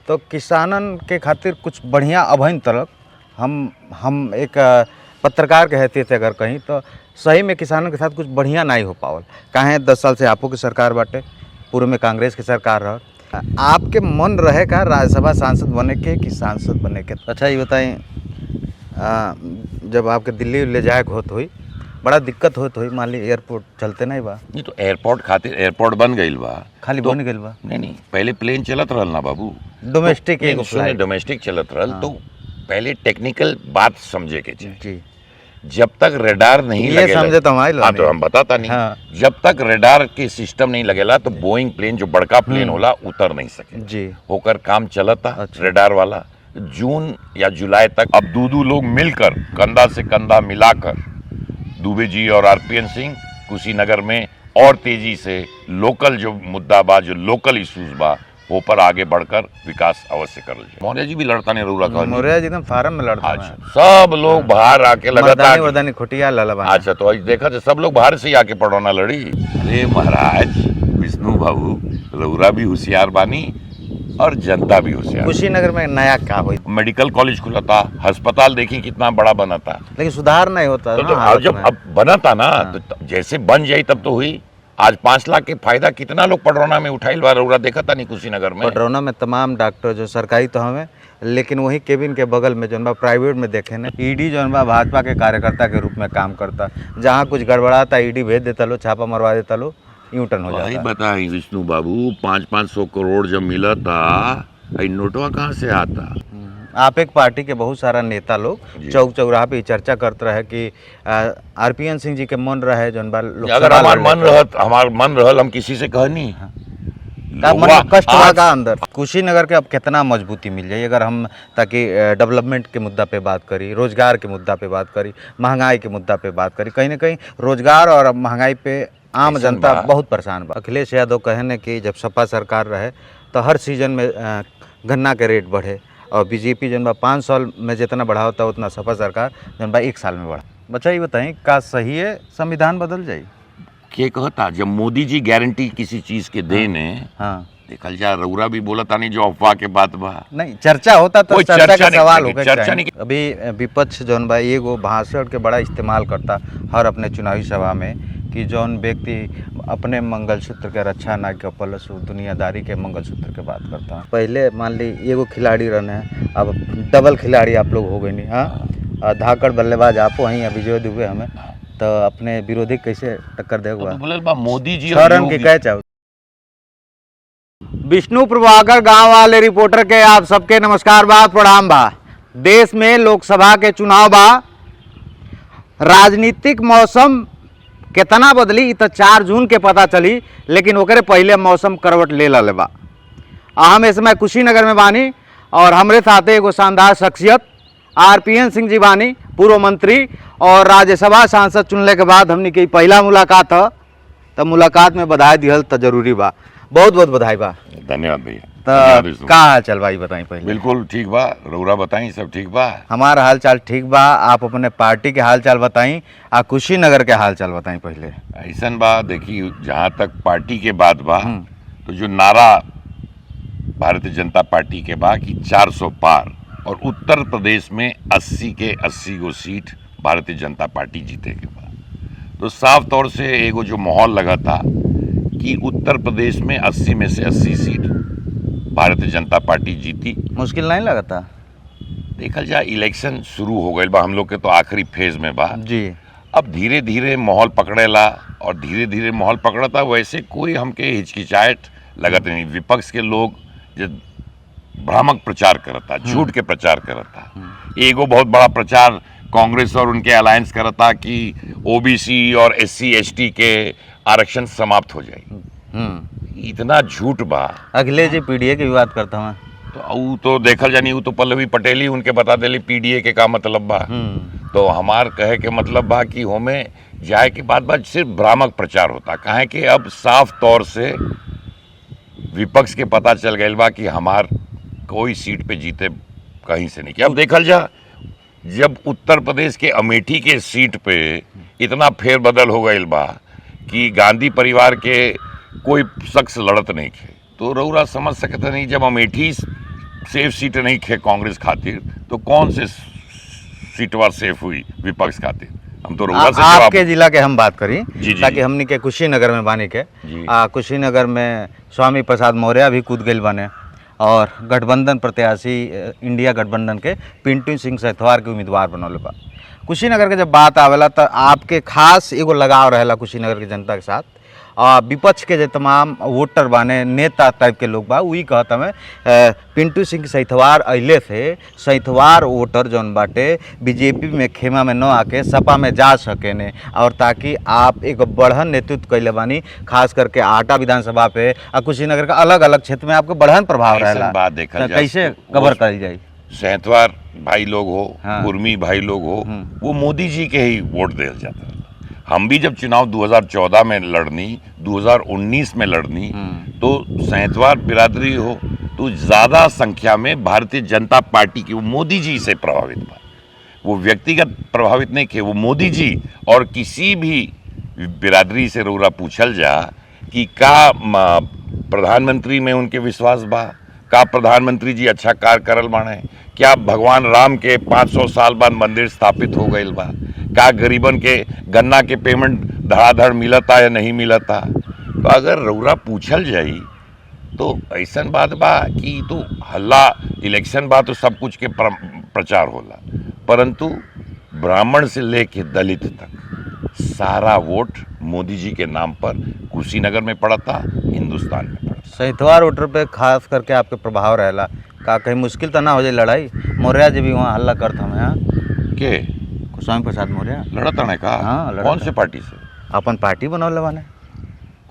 तो किसानन के खातिर कुछ बढ़िया अभन तलक हम एक पत्रकार के हैसियत से अगर कहीं तो सही में किसानन के साथ कुछ बढ़िया नहीं हो पावल। काहे 10 साल से आपो की सरकार बाटे, पूर्व में कांग्रेस की सरकार रह। आपके मन रहे का राज्यसभा सांसद बने के कि सांसद बने के? अच्छा ये बताएं, जब आपके दिल्ली ले जाए होत हुई बड़ा दिक्कत होत हुई, मान ली एयरपोर्ट चलते नहीं बा? नहीं तो एयरपोर्ट खातिर एयरपोर्ट बन गईल बा, खाली तो बन गइल बा? नहीं पहले प्लेन चलत रहल ना बाबू, डोमेस्टिक तो सुने डोमेस्टिक चलत रहल। तो पहले टेक्निकल बात समझे के चाहिए। जी, जब तक रेडार नहीं ये लगेला, समझे तो हमारे हाँ तो हम बताता नहीं। हाँ। जब तक रेडार के सिस्टम नहीं लगेला तो बोइंग प्लेन जो बड़का प्लेन होला उतर नहीं सके। जी, होकर काम चलता। अच्छा। रेडार वाला जून या जुलाई तक अब दो लोग मिलकर कंधा से कंधा मिलाकर दुबे जी और आरपीएन सिंह कुशीनगर में और तेजी से लोकल जो मुद्दा बा, जो लोकल इश्यूज बा वो पर आगे बढ़कर विकास अवश्य कर लीजिए। मौर्य जी भी लड़ता नहीं रउरा का? मौर्य जी एकदम फार्म में लड़ता अच्छा, सब लोग बाहर आके लगातार मर्दानी खोटिया लाला बना। अच्छा, तो आज देखा तो सब लोग बाहर से ही आके पड़ौना लड़ी। अरे महाराज विष्णु बाबू, रउरा भी होशियार बानी और जनता भी होशियार। कुशीनगर में नया क्या हुई? मेडिकल कॉलेज खुला था, अस्पताल देखी कितना बड़ा बना था, लेकिन सुधार नहीं होता तो ना हालत जब में। अब बना था ना, तो जैसे बन जाई तब तो हुई। आज 5 लाख के फायदा कितना लोग पडरौना में उठाइल बा, रउरा देखा था नहीं कुशीनगर में? पटरौना में तमाम डॉक्टर जो सरकारी तो हमें, लेकिन वही केबिन के बगल में जौन बा प्राइवेट में देखे ना, ईडी जौन बा भाजपा के कार्यकर्ता के रूप में काम करता। जहाँ कुछ गड़बड़ाता ईडी भेज देता लो, छापा मरवा देता लो, यूं टर्न हो वही जाता। बताई विष्णु बाबू, 500 करोड़ जब मिला था, नोटवा कहाँ से आता? आप एक पार्टी के बहुत सारा नेता लोग चौक चौराहा पे चर्चा करते रहे कि आरपीएन सिंह जी के मन रहे जौन बा अगर हमार मन रहल हम किसी से कहनी का मन में कष्ट लगा अंदर। कुशीनगर के अब कितना मजबूती मिल जाए अगर हम, ताकि डेवलपमेंट के मुद्दा पे बात करी, रोजगार के मुद्दा पे बात करी, महंगाई के मुद्दा पे बात करी। कहीं ना कहीं रोजगार और महंगाई पे आम जनता बहुत परेशान बा। अखिलेश यादव कहने कि जब सपा सरकार रहे तो हर सीजन में गन्ना के रेट बढ़े, और बीजेपी जन बा 5 साल में जितना बढ़ा होता उतना सपा सरकार जन बा 1 साल में बढ़ा। बच्चा ये बताएं, का सही है संविधान बदल जाए? के कहता जब मोदी जी गारंटी किसी चीज के देने, हाँ देखल जा, रउरा भी बोला था नहीं जो अफवाह के बात बा। नहीं, चर्चा होता तो कोई चर्चा का नहीं, सवाल होगा। चर्चा नहीं। अभी विपक्ष जौन बा एगो भाषण के बड़ा इस्तेमाल करता हर अपने चुनावी सभा में कि जौन व्यक्ति अपने मंगलसूत्र के रक्षा ना के पलस दुनियादारी के मंगलसूत्र के बात करता। पहले मान ली एगो खिलाड़ी रहने हैं, अब डबल खिलाड़ी आप लोग हो गए नहीं। हाँ, धाकड़ बल्लेबाज आपो हैं या विजय दुबे हमें, तो अपने विरोधी कैसे टक्कर देगा? बोले बा मोदी जी 6 रन के कह चाहो। विष्णु प्रभाकर गांव वाले रिपोर्टर के आप सबके नमस्कार बा, प्रणाम बा। देश में लोकसभा के चुनाव बा, राजनीतिक मौसम कितना बदली तो 4 जून के पता चली, लेकिन ओकरे पहले मौसम करवट ले ले बा। हम इस समय कुशीनगर में बानी और हमरे साथे एगो शानदार शख्सियत आरपीएन सिंह जी बानी, पूर्व मंत्री और राज्यसभा सांसद चुनने के बाद हमने की पहला मुलाकात है, तो मुलाकात में बधाई दिहल तो जरूरी बा। बहुत बहुत बधाई बा। धन्यवाद भैया। तो का हाल चाल भाई बताई पहले? बिल्कुल ठीक बा, रउरा बताई सब ठीक बा? हमारा हाल चाल ठीक बा। आप अपने पार्टी के हाल चाल बताई, आ कुशीनगर के हाल चाल बताई पहले। ऐसा बा, देखिए जहाँ तक पार्टी के बात बा, तो जो नारा भारतीय जनता पार्टी के बा कि 400 पार, और उत्तर प्रदेश में 80 के 80 गो सीट भारतीय जनता पार्टी जीते के बा, तो साफ तौर से एगो जो माहौल लगा था कि उत्तर प्रदेश में 80 में से 80 सीट भारतीय जनता पार्टी जीती। मुश्किल नहीं लगता? देखल जाए, इलेक्शन शुरू हो गए बा, हम लोग के तो आखिरी फेज में बा जी। अब धीरे धीरे माहौल पकड़ेला, और धीरे धीरे माहौल पकड़ता, वैसे कोई हमके हिचकिचाहट लगत नहीं। विपक्ष के लोग जो भ्रामक प्रचार करता, झूठ के प्रचार करता, एगो बहुत बड़ा प्रचार कांग्रेस और उनके अलायंस करता कि ओबीसी और SC ST के आरक्षण समाप्त हो जाए। इतना झूठ बा। अखिलेश जी पीडीए की भी बात करता हूँ, तो तो देखल जानी, वो तो पल्लवी पटेल ही उनके बता देली पीडीए के का मतलब बा। तो हमार कहे के मतलब बा कि होमे जाए के बाद सिर्फ भ्रामक प्रचार होता। काहे कि अब साफ तौर से विपक्ष के पता चल गया बा कि हमार कोई सीट पे जीते कहीं से नहीं। कि अब देखल जा, जब उत्तर प्रदेश के अमेठी के सीट पे इतना फेरबदल हो गई बा कि गांधी परिवार के कोई शख्स लड़त नहीं थे, तो रउरा समझ सकते नहीं। जब अमेठी सेफ सीट नहीं खे कांग्रेस खातिर, तो कौन से सीटवा सेफ हुई विपक्ष खातिर? हम तो रउआ से आपके जिला के हम बात करी जी, जी, ताकि जी। हमनी के कुशीनगर में बानी के जी। कुशीनगर में स्वामी प्रसाद मौर्य भी कूद गए बने और गठबंधन प्रत्याशी इंडिया गठबंधन के पिंटू सिंह सेथवार के उम्मीदवार बनौले बा। कुशीनगर के जब बात आवेला तो आपके खास एगो लगाव रहेला कुशीनगर की जनता के साथ। विपक्ष के जो तमाम वोटर बाने नेता टाइप के लोग बा वही कहता में पिंटू सिंह सैथवार अइले थे सैथवार वोटर जौन बाटे बीजेपी में खेमा में न आके सपा में जा सके ने, और ताकि आप एक बढ़न नेतृत्व कैले बानी खास करके आटा विधानसभा पे और कुशीनगर का अलग अलग क्षेत्र में आपको बढ़न प्रभाव ऐसन रहेला। बात देखल तो जाए कैसे तो कवर वो- करी जाए? सेहतवार भाई लोग हो, हाँ। कुर्मी भाई लोग हो, वो मोदी जी के ही वोट दिया जाता है। हम भी जब चुनाव 2014 में लड़नी, 2019 में लड़नी, तो सेहतवार बिरादरी हो तो ज़्यादा संख्या में भारतीय जनता पार्टी की, वो मोदी जी से प्रभावित था। वो व्यक्तिगत प्रभावित नहीं थे, वो मोदी जी। और किसी भी बिरादरी से रउरा पूछल जा कि का प्रधानमंत्री में उनके विश्वास बा, का प्रधानमंत्री जी अच्छा कार्य करल बाणे, क्या भगवान राम के 500 साल बाद मंदिर स्थापित हो गईल बा, का गरीबन के गन्ना के पेमेंट धड़ाधड़ मिलता या नहीं मिलता। तो अगर रउरा पूछल जाई तो ऐसन बात बा कि तो हल्ला इलेक्शन बा तो सब कुछ के प्रचार होला, परंतु ब्राह्मण से लेके दलित तक सारा वोट मोदी जी के नाम पर कुशीनगर में पड़ता, हिंदुस्तान में पड़ता। सैथवार वोटर पे खास करके आपके प्रभाव रहेला का कहीं मुश्किल तो ना हो जाए लड़ाई? मौर्य जी भी वहाँ हल्ला करता हमें। हाँ, के स्वामी प्रसाद मौर्य लड़ता ने कहा? हाँ, लड़ता। कौन से पार्टी से? अपन पार्टी बनौले बाने,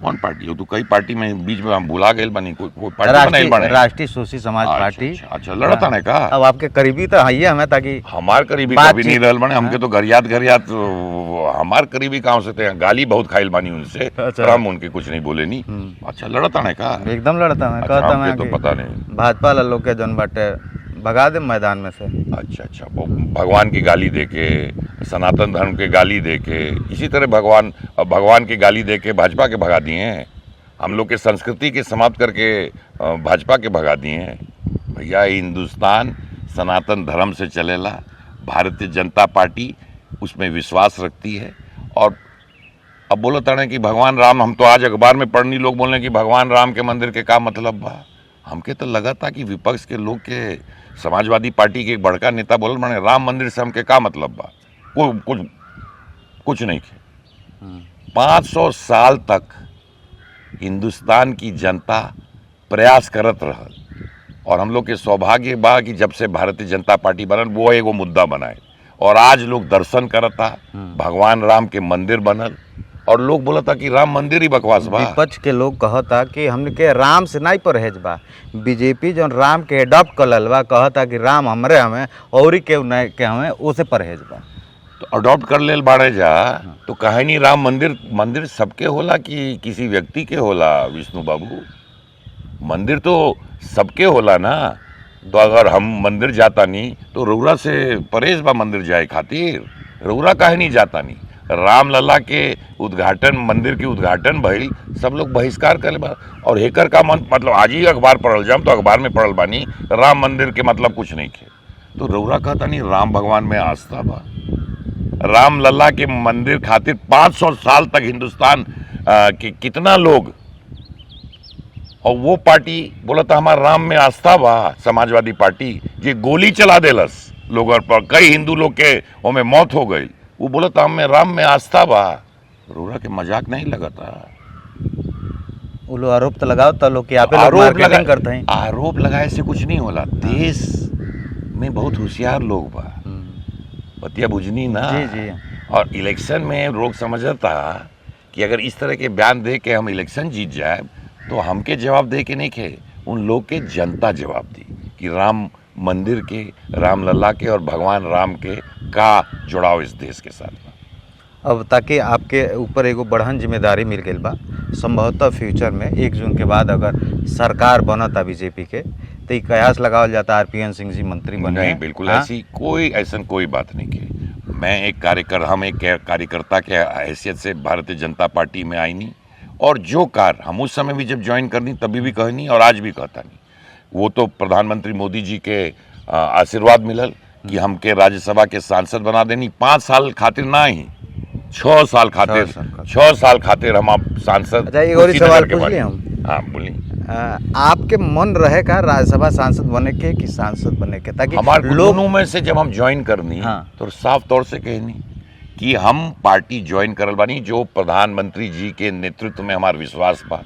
कौन पार्टी हो? तो कई पार्टी में बीच में हम भुला गए बनी, कोई पार्टी बनाई बने? राष्ट्रीय सोशी समाज अच्छा, पार्टी। अच्छा, लड़ता ने कहा? अब आपके करीबी तो है हमें, ताकि हमार करीबी बातचीत- कभी नहीं रहल बने, हमके तो घर याद हमार करीबी गांव से थे, गाली बहुत खाइल बानी उनसे, अच्छा। पर हम उनके कुछ नहीं बोले नहीं। अच्छा, लड़ता ने कहा? एकदम लड़ता मैं, अच्छा, कहता हमके मैं तो कि पता नहीं। भाजपा लल्लो के जन बाटे भगा दे मैदान में से। अच्छा, वो भगवान की गाली देके, सनातन धर्म के गाली देके, इसी तरह भगवान की गाली देके भाजपा के भगा दिए हैं। हम लोग के संस्कृति के समाप्त करके भाजपा के भगा दिए हैं। भैया, हिंदुस्तान सनातन धर्म से चलेला, भारतीय जनता पार्टी उसमें विश्वास रखती है। और अब बोलो ताने कि भगवान राम, हम तो आज अखबार में पढ़नी लोग बोल रहे हैं कि भगवान राम के मंदिर के का मतलब बा। हमके तो लगा था कि विपक्ष के लोग के समाजवादी पार्टी के एक बड़का नेता बोल बने राम मंदिर से हमके का मतलब बा, कुछ नहीं थे। 500 साल तक हिंदुस्तान की जनता प्रयास करत रहल, और हम लोग के सौभाग्य बा कि जब से भारतीय जनता पार्टी बनल वो एगो मुद्दा बनाए, और आज लोग दर्शन करता, भगवान राम के मंदिर बनल, और लोग बोला था कि राम मंदिर ही बकवास बा। विपक्ष के लोग कहता कि हमने के राम से नहीं परहेज बा, बीजेपी जो राम के एडॉप्ट कर बा, कहता कि राम हमरे हमें और के हमें उसे परहेज बा। तो अडॉप्ट कर लेल बाड़े जा, तो कहे नहीं राम मंदिर सबके होला कि किसी व्यक्ति के होला? विष्णु बाबू, मंदिर तो सबके होला ना। तो अगर हम मंदिर जाता नहीं तो रउरा से परहेज बा मंदिर जाए खातिर? रउरा काहे नहीं जाता नहीं? राम लला के उद्घाटन, मंदिर के उद्घाटन भइल, सब लोग बहिष्कार करे बा। और हेकर का मतलब आज ही अखबार पढ़ल जाम तो अखबार में पढ़ल बानी राम मंदिर के मतलब कुछ नहीं खे। तो रउरा कहता नहीं राम भगवान में आस्था बा। राम लला के मंदिर खातिर 500 साल तक हिंदुस्तान के कितना लोग, और वो पार्टी बोला था हमारा राम में आस्था बा, समाजवादी पार्टी जे गोली चला देलस लोगों पर, कई हिंदू लोग के ओमे मौत हो गई, वो बोला था हमें राम में आस्था बा। रोरा के मजाक नहीं लगा था? वो लोग आरोप तो लगाओ तो लोग आप करते हैं। आरोप लगाए से कुछ नहीं होला। देश में बहुत होशियार लोग बा, बतिया बुझनी ना। जी जी। और इलेक्शन में लोग समझता कि अगर इस तरह के बयान दे के हम इलेक्शन जीत जाए तो हमके जवाब दे के नहीं खे, उन लोग के जनता जवाब दी कि राम मंदिर के, राम लला के और भगवान राम के का जुड़ाव इस देश के साथ। अब ताकि आपके ऊपर एगो बढ़न जिम्मेदारी मिल गई बा, संभवतः फ्यूचर में 1 जून के बाद अगर सरकार बनता बीजेपी के तो ये कयास लगावल जाता आरपीएन सिंह जी मंत्री बने? नहीं, बिल्कुल ऐसी कोई बात नहीं की। हम एक कार्यकर्ता के हैसियत से भारतीय जनता पार्टी में आई नहीं, और जो कार्य हम उस समय भी जब ज्वाइन करनी तभी भी कहनी और आज भी कहता नहीं, वो तो प्रधानमंत्री मोदी जी के आशीर्वाद मिलल कि हमके राज्यसभा के सांसद बना देनी। 5 साल खातिर ना ही 6 साल खातिर 6 साल खातिर हम आप सांसद। अच्छा, एक और ही सवाल पूछ लिए हम। हाँ बोलिए। आपके मन रहे का राज्यसभा सांसद बने के कि सांसद बने के, ताकि हमारे लोग दोनों में से जब हम ज्वाइन करनी हाँ। तो साफ तौर से कहनी कि हम पार्टी ज्वाइन करल बानी जो प्रधानमंत्री जी के नेतृत्व में हमार विश्वास बा,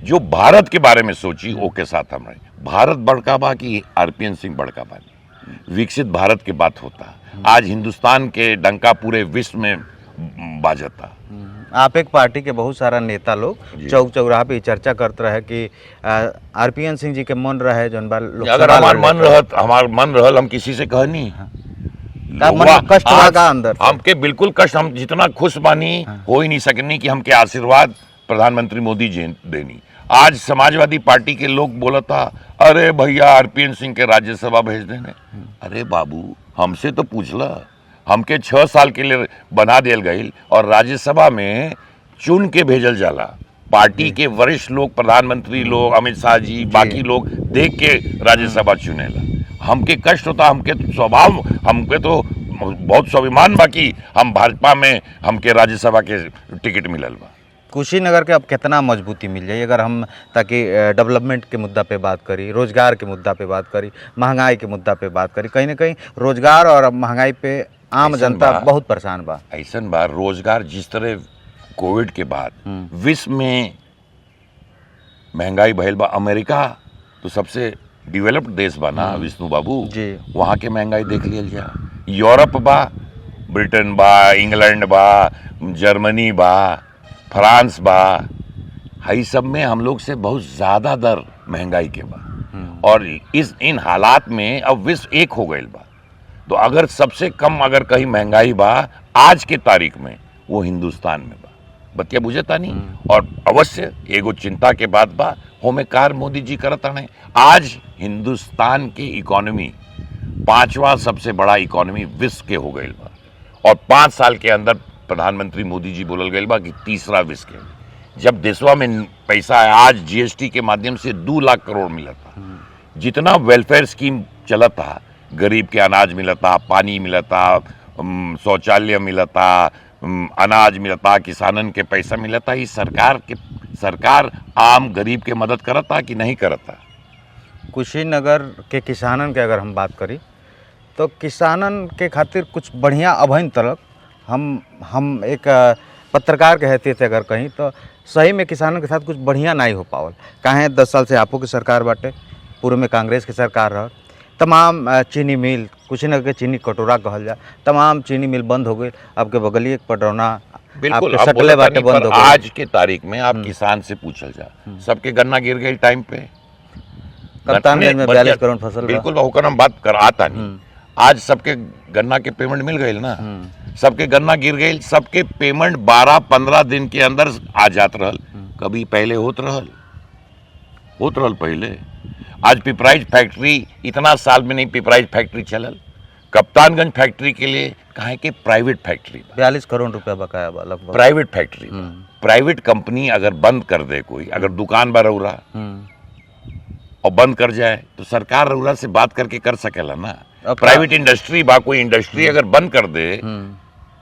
जो भारत के बारे में सोची ओके साथ हम रहे। भारत बड़का बा कि आरपीएन सिंह बड़का बानी, विकसित भारत के बात होता। आज हिंदुस्तान के डंका पूरे विश्व में बाजता। आप एक पार्टी के बहुत सारा नेता लोग चौक चौराहा पे चर्चा करते रहे कि आरपीएन सिंह जी के मन रहे जौन बार अगर हमार मन रहल हम किसी से कहनी कष्ट लगा अंदर हमके बिल्कुल कष्ट। हम जितना खुश बानी हो ही नहीं सकनी कि हमके आशीर्वाद प्रधानमंत्री मोदी जी देनी। आज समाजवादी पार्टी के लोग बोलता अरे भैया आरपीएन सिंह के राज्यसभा भेज देने। अरे बाबू हमसे तो पूछला, हमके 6 साल के लिए बना दियल गई और राज्यसभा में चुन के भेजल जाला। पार्टी के वरिष्ठ लोग, प्रधानमंत्री लोग, अमित शाह जी, बाकी लोग देख के राज्यसभा चुनेला। हमके कष्ट होता, हमके तो स्वभाव, हमके तो बहुत स्वाभिमान बाकी हम भाजपा में हमके राज्यसभा के टिकट मिलल बा। कुशीनगर के अब कितना मजबूती मिल जाए अगर हम, ताकि डेवलपमेंट के मुद्दा पे बात करी, रोजगार के मुद्दा पे बात करी, महंगाई के मुद्दा पे बात करी। कहीं ना कहीं रोजगार और महंगाई पे आम जनता बहुत परेशान बा। ऐसन बा रोजगार जिस तरह कोविड के बाद विश्व में महंगाई भइल बा। अमेरिका तो सबसे डेवलप्ड देश बा ना विष्णु बाबू जी, वहाँ के महंगाई देख लियल जा। यूरोप बा, ब्रिटेन बा, इंग्लैंड बा, जर्मनी बा, फ्रांस बा, हई सब में हम लोग से बहुत ज़्यादा दर महंगाई के बा। और इन हालात में अब विश्व एक हो गईल बा। तो अगर सबसे कम अगर कहीं महंगाई बा आज के तारीख में वो हिंदुस्तान में बा। बतिया बुझता नहीं। और अवश्य एगो चिंता के बात बा होमे कार मोदी जी करता नहीं। आज हिंदुस्तान की इकोनॉमी 5वां सबसे बड़ा इकोनॉमी विश्व के हो गई बा और 5 साल के अंदर प्रधानमंत्री मोदी जी बोलल गई बा कि 3रा विश्व के। जब देशवा में पैसा है आज जीएसटी के माध्यम से 2 लाख करोड़ मिलता। जितना वेलफेयर स्कीम चलता, गरीब के अनाज मिलता, पानी मिलता, शौचालय मिलता, अनाज मिलता, किसानन के पैसा मिलता। ये सरकार आम गरीब के मदद करता कि नहीं करता? कुशीनगर के किसानन के अगर हम बात करी तो किसानन के खातिर कुछ बढ़िया अभिन तक हम एक पत्रकार के हैसियत से अगर कहीं तो सही में किसानन के साथ कुछ बढ़िया नहीं हो पावल। काहे 10 साल से आपो की सरकार बाटे, पूर्व में कांग्रेस की सरकार रह, तमाम चीनी मिल, कुशीनगर के चीनी कटोरा कहल जा, तमाम चीनी मिल बंद हो गई। आपके बगली एक पटरौना बिल्कुल आपके सकले बाटे बंद हो गई। आज के तारीख में आप किसान से पूछल जा, सबके गन्ना गिर गई टाइम पे। कप्तानगंज में 42 करोड़ फसल बिल्कुल होकर हम बात कर आता नहीं। आज सबके गन्ना के पेमेंट मिल गई ना, सबके गन्ना गिर गई, सबके पेमेंट 12-15 दिन के अंदर आ जात रहल। कभी पहले होत रहल पहले। आज पिपराइज फैक्ट्री इतना साल में नहीं पिपराइज फैक्ट्री चलल। कप्तानगंज फैक्ट्री के लिए कहे कि प्राइवेट फैक्ट्री 42 करोड़ रुपया बकाया बा लगभग। प्राइवेट फैक्ट्री, प्राइवेट कंपनी अगर बंद कर दे, कोई अगर दुकान बा रउरा और बंद कर जाए तो सरकार रउरा से बात करके कर सकेला ना। प्राइवेट इंडस्ट्री बा, कोई इंडस्ट्री अगर बंद कर दे,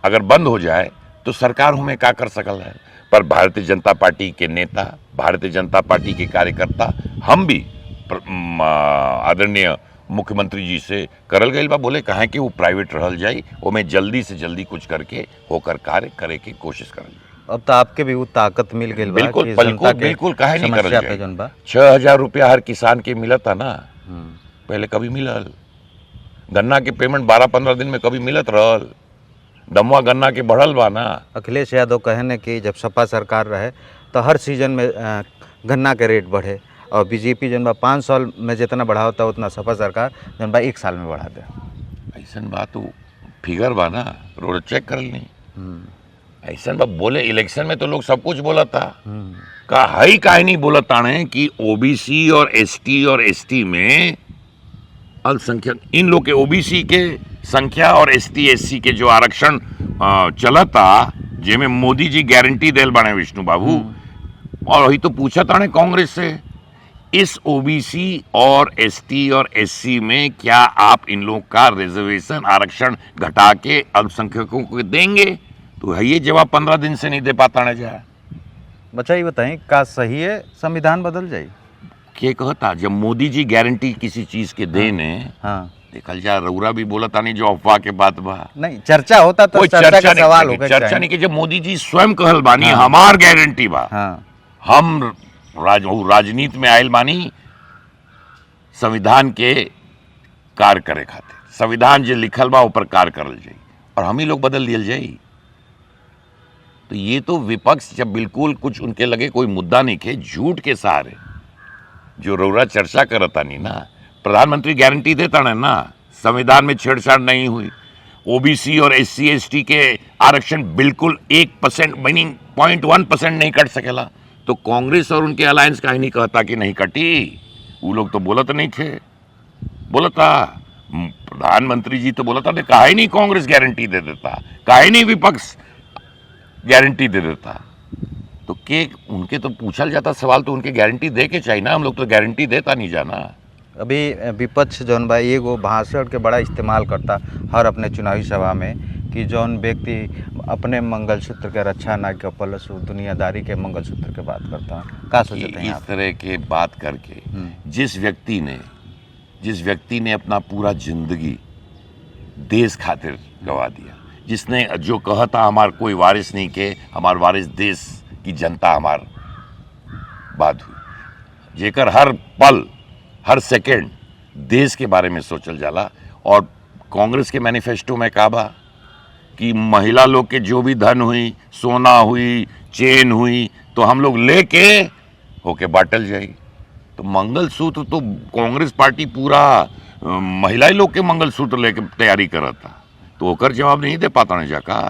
अगर बंद हो जाए तो सरकार हमें क्या कर सकल है। पर भारतीय जनता पार्टी के नेता, भारतीय जनता पार्टी के कार्यकर्ता, हम भी आदरणीय मुख्यमंत्री जी से करल गई बा, बोले कहें कि वो प्राइवेट रहल जाई, वो में जल्दी से जल्दी कुछ करके होकर कार्य करे की कोशिश करल। अब तो आपके भी वो ताकत मिल गई। बिल्कुल बिल्कुल काहे नहीं करल जाए। 6,000 रुपया हर किसान के मिलता ना, पहले कभी मिलल। गन्ना के पेमेंट 12-15 दिन में कभी मिलत रहल। दमवा गन्ना के बढ़ल बा ना। अखिलेश यादव कहने कि जब सपा सरकार रहे तो हर सीजन में गन्ना के रेट बढ़े और बीजेपी जन बा 5 साल में जितना बढ़ा होता उतना सपा सरकार जन बा 1 साल में बढ़ा दे। ऐसा बात फिगर बा ना, रोड चेक कर ली। ऐसा बा बोले इलेक्शन में तो लोग सब कुछ बोला था। काहे नहीं बोला ताने कि ओबीसी और एसटी और एसटी में अल्पसंख्यक, इन लोग के ओबीसी के संख्या और एसटी एससी के जो आरक्षण चला था, जेमें मोदी जी गारंटी देल बने विष्णु बाबू। और वही तो पूछा ताने कांग्रेस से इस ओबीसी और एसटी और एससी में क्या आप इन लोग का रिजर्वेशन आरक्षण घटा के अल्पसंख्यकों को देंगे? तो है ये जवाब 15 दिन से नहीं दे पाता न जाए। बच्चा ये बताएं, का सही है संविधान बदल जाए? के कहता जब मोदी जी गारंटी किसी चीज के देने, हाँ देखल जा रउरा भी बोला था नहीं जो अफवाह के बात बा, नहीं चर्चा होता तो कोई चर्चा का नहीं, सवाल होगा। चर्चा नहीं कि जब मोदी जी स्वयं कहल बानी हाँ। हमार गारंटी बा, हाँ हम राजनीति में आयल बानी संविधान के कार्य करे खातिर, संविधान जो लिखल बा ऊपर कार्य करल जाई और हम ही लोग बदल दियल जाई। तो ये तो विपक्ष जब बिल्कुल कुछ उनके लगे कोई मुद्दा नहीं खे, झूठ के सहारे जो रउरा चर्चा करता नहीं ना, प्रधानमंत्री गारंटी देता ना संविधान में छेड़छाड़ नहीं हुई, ओबीसी और एससी एसटी के आरक्षण बिल्कुल 1% मीनिंग 0.1% नहीं कट सकेला। तो कांग्रेस और उनके अलायंस का ही नहीं कहता कि नहीं कटी, वो लोग तो बोलत नहीं थे, बोलता प्रधानमंत्री जी तो बोलता थे, काहे नहीं कांग्रेस गारंटी दे देता, काहे नहीं विपक्ष गारंटी दे देता। तो के उनके तो पूछल जाता सवाल, तो उनके गारंटी दे के चाहिए ना, हम लोग तो गारंटी देता नहीं जाना। अभी विपक्ष जौन बा एगो भाषण के बड़ा इस्तेमाल करता हर अपने चुनावी सभा में कि जौन व्यक्ति अपने मंगलसूत्र के रक्षा ना के पलस दुनियादारी के मंगलसूत्र के बात करता, का सोचते हैं इस आप? तरह के बात करके जिस व्यक्ति ने अपना पूरा जिंदगी देश खातिर गवा दिया, जिसने जो कहा था हमार कोई वारिस नहीं के, हमार वारिस देश की जनता हमार बात हुई, जेकर हर पल हर सेकंड देश के बारे में सोचल जाला। और कांग्रेस के मैनिफेस्टो में कहा बा कि महिला लोग के जो भी धन हुई, सोना हुई, चेन हुई, तो हम लोग लेके होके बांटल जाई। तो मंगलसूत्र तो कांग्रेस पार्टी पूरा महिला लोग के मंगलसूत्र लेके तैयारी करता, तो ओकर जवाब नहीं दे पाता नहीं जाका।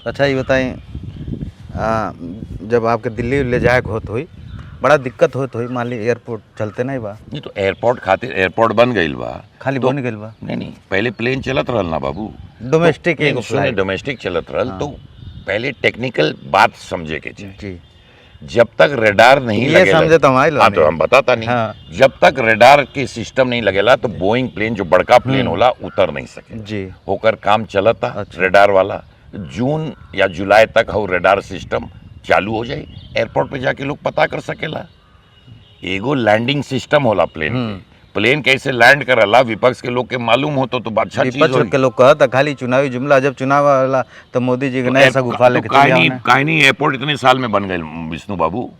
अच्छा ये बताएं, जब आपके दिल्ली ले जाए होत हुई बड़ा दिक्कत होत हुई, मान ली एयरपोर्ट चलते नहीं बा? नहीं तो एयरपोर्ट खातिर एयरपोर्ट बन गईल बा, खाली तो, बन गईल बा? नहीं पहले प्लेन चलत रहल ना बाबू, डोमेस्टिक तो, एगो सुने फ्लाइट। डोमेस्टिक चलत रहल। तो पहले टेक्निकल बात समझे के चाहिए। जी जब तक रेडार नहीं ये लगेला, समझे तो हमारे हाँ तो हम बताता नहीं, हाँ। जब तक रेडार के सिस्टम नहीं लगेला तो बोइंग प्लेन जो बड़का प्लेन होला उतर नहीं सके। जी होकर काम चलता अच्छा। रेडार वाला, जून या जुलाई तक हो रेडार सिस्टम चालू हो जाए, एयरपोर्ट पे जाके लोग पता कर सकेला। एगो लैंडिंग सिस्टम होला प्लेन के, प्लेन कैसे लैंड करला विपक्ष के लोग के मालूम हो तो अच्छा चीज विपक्ष होई। के लोग कहता खाली चुनावी जुमला, जब चुनाव वाला तो मोदी जी के नया सा गुफा लेके चले आओ ना। काहे नहीं एयरपोर्ट इतने साल में बन गए विष्णु बाबू,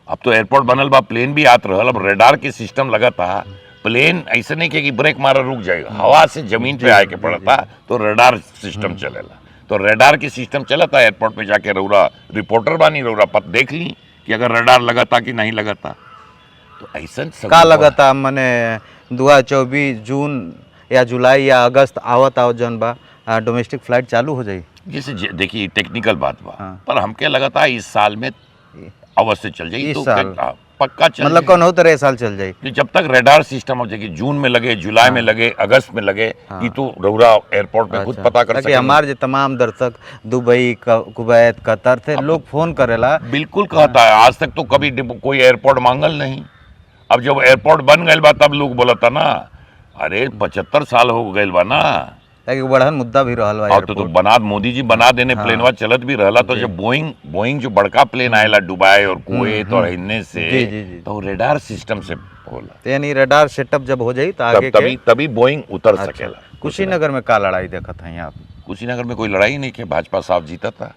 अब तो एयरपोर्ट बनल बा, प्लेन भी आत रहल, अब रेडार के सिस्टम लगा था, प्लेन ऐसे नहीं कि ब्रेक मारा रुक जाएगा, हवा से जमीन पे आए के पड़ता, तो रेडार सिस्टम चलेला। तो रेडार के सिस्टम चलता, एयरपोर्ट पे जाके रउरा रिपोर्टर बानी, रउरा पत देख ली कि अगर रेडार लगाता कि नहीं लगाता। तो ऐसा का लगता मने 2024 जून या जुलाई या अगस्त आवत जौन बा डोमेस्टिक फ्लाइट चालू हो जाई? जैसे देखिए टेक्निकल बात बा, हाँ। पर हमके लगा था इस साल में अवश्य चल जाएगी। इस तो साल? पक्का चल मतलब कौन हो तरह साल चल जाई? कि जब तक रेडार सिस्टम हो जाएगी, जून में लगे, जुलाई में लगे, अगस्त में लगे, ये तो रउरा एयरपोर्ट पे खुद पता कर ताकि सके। हमारे जो तमाम दर्शक दुबई कुवैत कतर थे लोग फोन करेला। बिल्कुल कहता है, आज तक तो कभी कोई एयरपोर्ट मांगल नहीं, अब जब एयरपोर्ट बन गए बा तब लोग बोलता ना, अरे 75 साल हो गए बा ना, ताकि बढ़न मुद्दा भी रहल बा और तो एयरपोर्ट। बना मोदी जी बना देने, प्लेनवा चलत भी रहला। तो जब बोइंग जो बड़का प्लेन आएला दुबई और कुवैत और इनने से, जी। तो रेडार सिस्टम से होला, तो यानी रडार सेटअप जब हो जाई तो आगे के तभी बोइंग उतर अच्छा। सकेला। कुशीनगर में का लड़ाई देखत हैं आप? कुशीनगर में कोई लड़ाई नहीं, कि भाजपा साफ जीता था।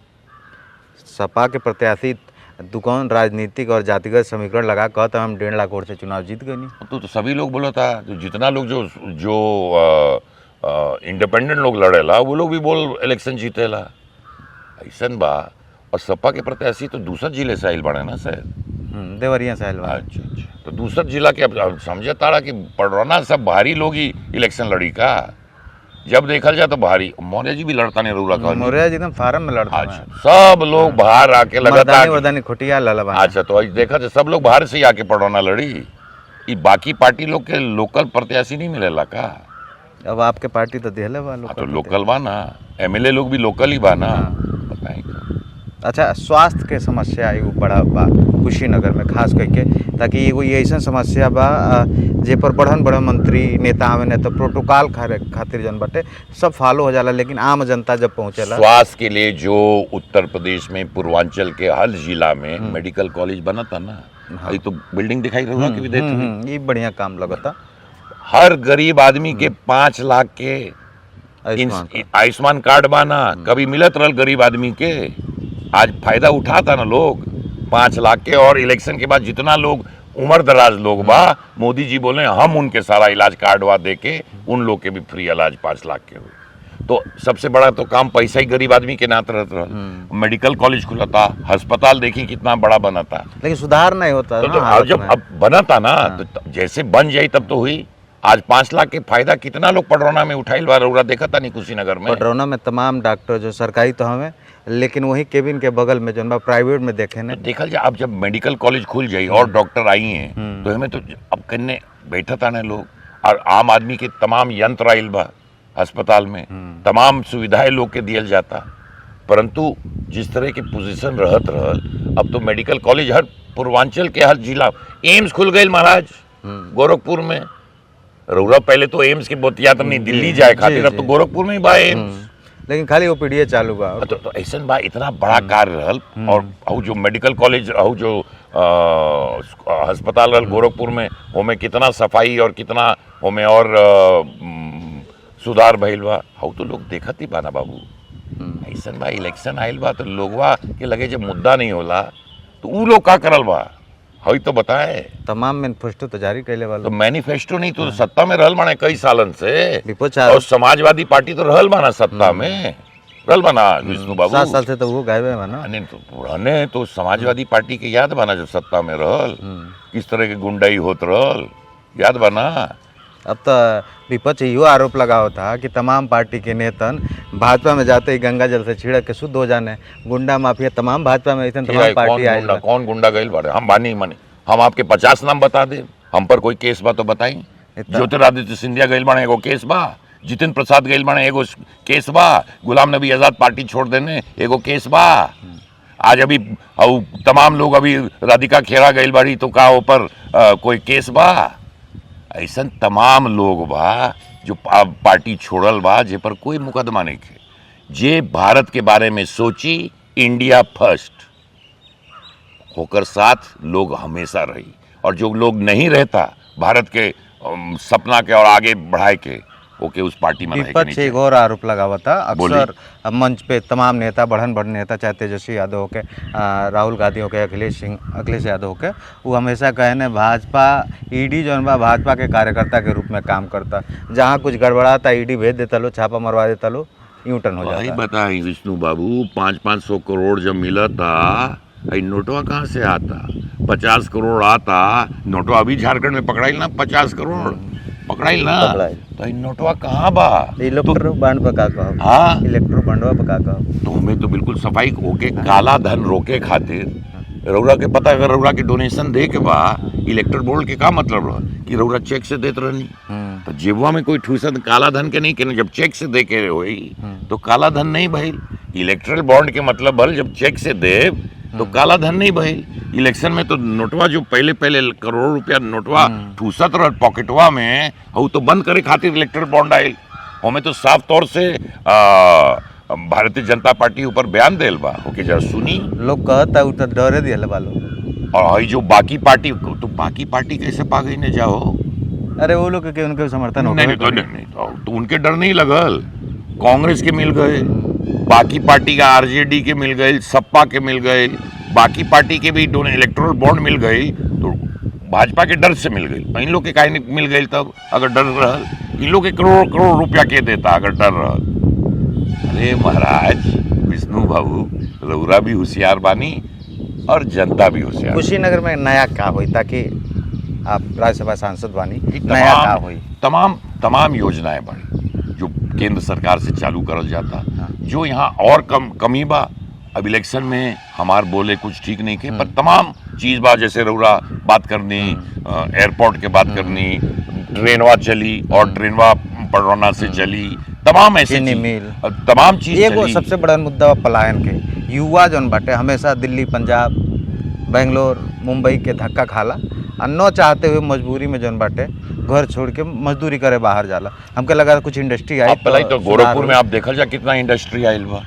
सपा के प्रत्याशी दुकान राजनीतिक और जातिगत समीकरण लगा कहता हम 1.5 लाख वोट से चुनाव जीत गए नहीं। तो सभी लोग बोला था, तो जितना लोग जो इंडिपेंडेंट लोग लड़ेला वो लोग भी बोल इलेक्शन जीतेला, ऐसन बा। और सपा के प्रत्याशी तो दूसरा जिले से आइल बने ना शायद, देवरिया से आइल बा। अच्छा, तो दूसरा जिला के अब समझे तारा कि पड़ोना सब भारी लोग ही इलेक्शन लड़ी का, जब देखल जाए तो भारी। मौर्य जी भी लड़ता नहीं रउरा का, मौर्य जी एकदम फार्म में लड़ता अच्छा, सब लोग बाहर आके लगातार, मर्दानी खुटिया ललबा। अच्छा, तो देखा तो सब लोग बाहर से ही आके पड़ोना लड़ी, ये बाकी पार्टी लोग के लोकल प्रत्याशी नहीं मिलेला का? अब आपके पार्टी तो देहले बा तो लोकल बा ना, एमएलए लोग भी लोकल ही बा ना, बताएं। अच्छा, स्वास्थ्य के समस्या एगो बड़ा बा कुशीनगर में खास करके, ताकि एगो ये ऐसा समस्या बा जे पर बढ़न बढ़न मंत्री नेता आवे न तो प्रोटोकॉल खातिर जन बाटे सब फॉलो हो जाला, लेकिन आम जनता जब पहुंचेला। स्वास्थ्य के लिए जो उत्तर प्रदेश में पूर्वांचल के हर जिला में मेडिकल कॉलेज बना था ना, ये तो बिल्डिंग दिखाई रहा कि विदेश में, ये बढ़िया काम लगता। हर गरीब आदमी के 5 लाख के आयुष्मान कार्ड बाना, कभी मिलत रहल गरीब आदमी के, आज फायदा उठाता ना लोग 5 लाख के। और इलेक्शन के बाद जितना लोग उम्र दराज लोग बा, मोदी जी बोले हम उनके सारा इलाज कार्डवा दे के उन लोग के भी फ्री इलाज 5 लाख के हुए। तो सबसे बड़ा तो काम पैसा ही गरीब आदमी के नात रहता रहा। मेडिकल कॉलेज खुला था, अस्पताल देखी कितना बड़ा बना था, लेकिन सुधार नहीं होता तो जब अब बना था ना, तो जैसे बन जाई तब तो हुई। आज 5 लाख के फायदा कितना लोग पडरौना में उठाइल बा, रउरा देखा था नहीं कुशीनगर में। पडरौना में तमाम डॉक्टर जो सरकारी तो हमें, लेकिन वही केबिन के बगल में जो प्राइवेट में देखे ने, तो देखल जाए अब जब मेडिकल कॉलेज खुल जाई और डॉक्टर आई हैं, तो हमें तो अब कन्ने बैठा था ना लोग, और आम आदमी के तमाम यंत्र आइल बा अस्पताल में, तमाम सुविधाएं लोग के दियल जाता। परंतु जिस तरह के पोजीशन रहत रहल, अब तो मेडिकल कॉलेज हर पूर्वांचल के हर जिला, एम्स खुल गए महाराज गोरखपुर में। रउरा पहले तो एम्स के बहुत यात्रा नहीं दिल्ली जाए खातिर, अब तो गोरखपुर में ही बा एम्स, लेकिन खाली ओपीडी चालू बा। तो ऐसा बा, इतना बड़ा कार्य रहल। और जो मेडिकल कॉलेज और जो अस्पताल रहल गोरखपुर में, ओमे कितना सफाई और कितना ओमे और सुधार भइल बा, हऊ तो लोग देखत ही बा ना बाबू। ऐसा बा, इलेक्शन आइल बा तो लोगवा के लगे जब मुद्दा नहीं होला तो ऊ लोग का करल बा, हई तो बताए। तमाम मैनिफेस्टो तो जारी कैले वाला, तो मैनिफेस्टो नहीं तो सत्ता में रहल बाने कई सालन से, विपक्ष और समाजवादी पार्टी तो रहल बाना सत्ता में, रहल बाना विष्णु बाबू 7 साल से तो वो गायब है ना। नहीं तो पुराने तो समाजवादी पार्टी के याद बना जब सत्ता में रहल, किस तरह के गुंडाई होत रहल, याद बना। अब तो विपक्ष यो आरोप लगाओ था कि तमाम पार्टी के नेतन भाजपा में जाते ही गंगा जल से छिड़क के शुद्ध हो जाने, गुंडा माफिया तमाम भाजपा में ऐसे तमाम पार्टी आई। कौन गुंडा गइल बारे, हम बानी माने, हम आपके 50 नाम बता दे, हम पर कोई केस बा तो बताई। ज्योतिरादित्य सिंधिया गइल बाने एगो केस बा, जितिन प्रसाद गइल बाने एगो केस बा, गुलाम नबी आजाद पार्टी छोड़ देने एगो केस बा। आज अभी तमाम लोग, अभी राधिका खेरा गइल बाड़ी तो का ऊपर कोई केस बा। ऐसा तमाम लोग बा जो पार्टी छोड़ल बा, जे पर कोई मुकदमा नहीं थे, जे भारत के बारे में सोची इंडिया फर्स्ट होकर साथ लोग हमेशा रही, और जो लोग नहीं रहता भारत के सपना के और आगे बढ़ाए के, ओके उस पार्टी में विपक्ष एक और आरोप लगा हुआ था अक्सर मंच पे तमाम नेता, बढ़न बढ़न नेता, चाहे तेजस्वी यादव हो के, राहुल गांधी हो के, अखिलेश यादव हो के, वो हमेशा कहे ने भाजपा ईडी जो बा भाजपा के कार्यकर्ता के रूप में काम करता, जहाँ कुछ गड़बड़ाता ईडी भेज देता लो, छापा मरवा देता लो, यूं टर्न हो जाता। बताई विष्णु बाबू, 500 करोड़ जब मिला था, नोटवा कहाँ से आता, 50 करोड़ आता, नोटवा अभी झारखंड में पकड़ाइल ना 50 करोड़ पकड़ाइल ना, तो नोटवा कहाँ बा, इलेक्ट्रो बॉन्ड पर का कहो, हाँ इलेक्ट्रो बॉन्डवा पर का कहो, तो हमें तो बिल्कुल सफाई होके काला धन रोके खातिर रउरा के पता, अगर रउरा के डोनेशन दे के बा, इलेक्टर बोर्ड के का मतलब रहा कि रउरा चेक से देत रहनी, तो जेबवा में कोई ठूसन काला धन के नहीं के, जब चेक से दे के होई तो काला धन नहीं भइल। इलेक्ट्रल बॉन्ड के मतलब बल जब चेक से दे तो काला धन नहीं भइल। इलेक्शन में तो नोटवा जो पहले करोड़ रुपया नोटवा ठूसत रह पॉकेटवा में, वो तो बंद करे खातिर इलेक्ट्रल बॉन्ड आयल। हमें तो साफ तौर से भारतीय जनता पार्टी ऊपर बयान देल बा, ओके जरा सुनी। लोग कहता उ तो डरे दियल बा लोग, और जो बाकी पार्टी, तो बाकी पार्टी कैसे पा गई ने जाओ, अरे वो लोग के उनके समर्थन हो, नहीं तो उनके डर नहीं लगल, कांग्रेस के मिल गए, बाकी पार्टी का आरजेडी के मिल गए, सपा के मिल गए, बाकी पार्टी के भी इलेक्टोरल बॉन्ड मिल गई, तो भाजपा के डर से मिल गई। इन लोग के काहे मिल गई तब, अगर डर रहल, इन लोग के करोड़ करोड़ रुपया के देता अगर डर रहल। अरे महाराज विष्णु बाबू, रउरा भी होशियार बानी और जनता भी होशियार। कुशीनगर में नया क्या हुई, ताकि आप राज्यसभा सांसद बानी, नया क्या हुई? तमाम योजनाएं बढ़ी जो केंद्र सरकार से चालू करल जाता, जो यहाँ और कमी बा। अब इलेक्शन में हमार बोले कुछ ठीक नहीं के, पर तमाम चीज बा, जैसे रउरा बात करनी, एयरपोर्ट के बात करनी, ट्रेनवा चली और ट्रेनवा पडरौना से चली, तमाम ऐसे चीनी चीज, मिल। तमाम चीज एगो चली। सबसे बड़ा मुद्दा बा पलायन के। युवा जौन बाटे हमेशा दिल्ली, पंजाब, बेंगलोर, मुंबई के धक्का खाला और न चाहते हुए मजबूरी में जौन बाटे घर छोड़ के मजदूरी करे बाहर जाला। हमके लगा कुछ इंडस्ट्री आई अब पहले तो सुधार गोरखपुर में होई। आप देखल जा कितना इंडस्ट्री आयल बा।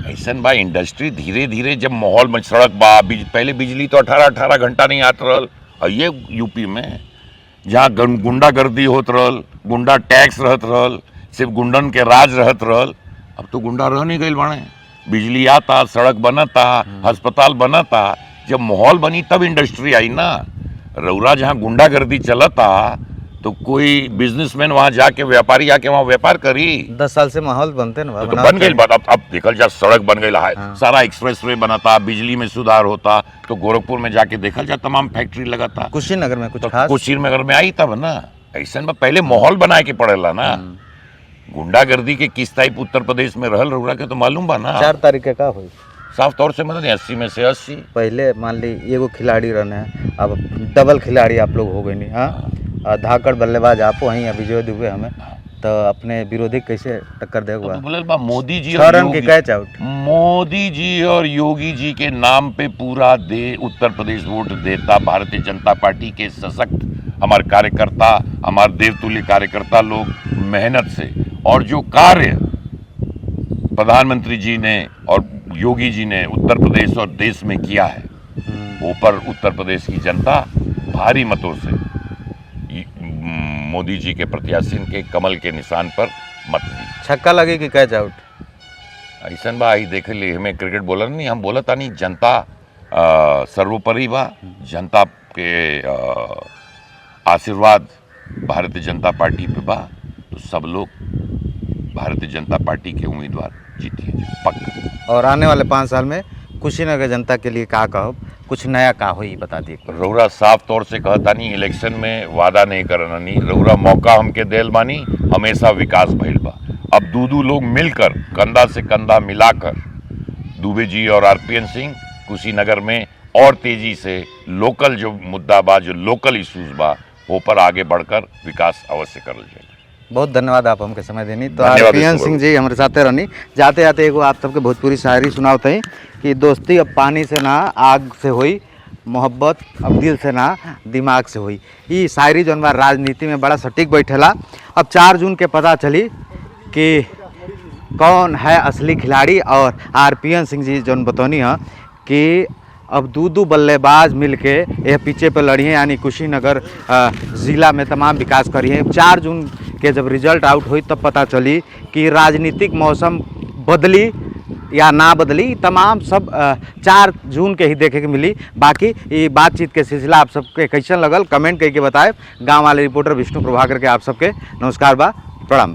ऐसन बा इंडस्ट्री धीरे धीरे जब माहौल में सड़क बा, पहले बिजली तो 18-18 घंटा नहीं आत रहल। और ये यूपी में जहाँ गुंडागर्दी होत रहल, गुंडा टैक्स रहत रहल, सिर्फ गुंडन के राज रहत रहल, अब तो गुंडा रह नहीं गइल बाड़े। बिजली आता, सड़क बनता, अस्पताल बनता। जब माहौल बनी तब इंडस्ट्री आई ना। रउरा जहाँ गुंडागर्दी चलता तो कोई बिजनेसमैन वहाँ जाके, व्यापारी आके वहाँ व्यापार करी। 10 साल से माहौल बनते ना तो बन गई बात। अब देखल जा सड़क बन गई है, हाँ। सारा एक्सप्रेस वे बनाता, बिजली में सुधार होता। तो गोरखपुर में जाके देखल जा तमाम फैक्ट्री लगाता। कुशीनगर में कुछ तो खास कुशीनगर में आई तब ना। ऐसा में पहले माहौल बनाए के पड़ेला ना। गुंडागर्दी के किस टाइप उत्तर प्रदेश में रहल रउरा के तो मालूम बा ना। 4 तारीख के का हुई। साफ तौर से मतलब 80 में से 80। पहले मान ली एगो खिलाड़ी रहने हैं, अब डबल खिलाड़ी आप लोग हो गए नहीं। हाँ, धाकड़ बल्लेबाज आप वहीं हैं, विजय दुबे हमें तो अपने विरोधी कैसे टक्कर देगा। तो बोले बा मोदी जी 6 और रन के योगी, कैच आउट। मोदी जी और योगी जी के नाम पे पूरा उत्तर प्रदेश वोट देता। भारतीय जनता पार्टी के सशक्त हमारे कार्यकर्ता, हमारे देवतुल्य कार्यकर्ता लोग मेहनत से, और जो कार्य प्रधानमंत्री जी ने और योगी जी ने उत्तर प्रदेश और देश में किया है, ऊपर उत्तर प्रदेश की जनता भारी मतों से मोदी जी के प्रत्याशी के कमल के निशान पर मत दी। छक्का लगे कि कैच आउट। ऐसा बा आई देख ली, हमें क्रिकेट बोलर नहीं, हम बोलता नहीं। जनता सर्वोपरि बा। जनता के आशीर्वाद भारतीय जनता पार्टी पे बा। तो सब लोग भारतीय जनता पार्टी के उम्मीदवार जीती पक्का। और आने वाले 5 साल में कुशीनगर जनता के लिए का कहो, कुछ नया का हो बता दिए। रउरा साफ तौर से कहता नहीं, इलेक्शन में वादा नहीं करना नहीं। रउरा मौका हमके देल बानी, हमेशा विकास भइल बा। अब दू लोग मिलकर कंधा से कंधा मिलाकर दुबे जी और आरपीएन सिंह कुशीनगर में और तेजी से लोकल जो मुद्दा बा, जो लोकल इश्यूज बा, वो पर आगे बढ़कर विकास अवश्य करल जाए। बहुत धन्यवाद आप हमके समय देनी। तो धन्यवाद आरपीएन सिंह जी हमारे साथे रहनी। जाते जाते एगो आप सबके भोजपुरी शायरी सुनावते हैं कि दोस्ती अब पानी से ना आग से हुई, मोहब्बत अब दिल से ना दिमाग से हुई। ये शायरी जौन बा राजनीति में बड़ा सटीक बैठेला। अब 4 जून के पता चली कि कौन है असली खिलाड़ी। और आरपीएन सिंह जी जौन बतौनी है कि अब दू बल्लेबाज मिलके यह पीछे पे लड़ी हैं, यानी कुशीनगर ज़िला में तमाम विकास करी हैं। 4 जून के जब रिजल्ट आउट हुई तब पता चली कि राजनीतिक मौसम बदली या ना बदली, तमाम सब 4 जून के ही देखे के मिली। बाकी ये बातचीत के सिलसिला आप सबके कैसन लगल कमेंट करके बताए। गाँव वाले रिपोर्टर विष्णु प्रभाकर के आप सबके नमस्कार बा, प्रणाम।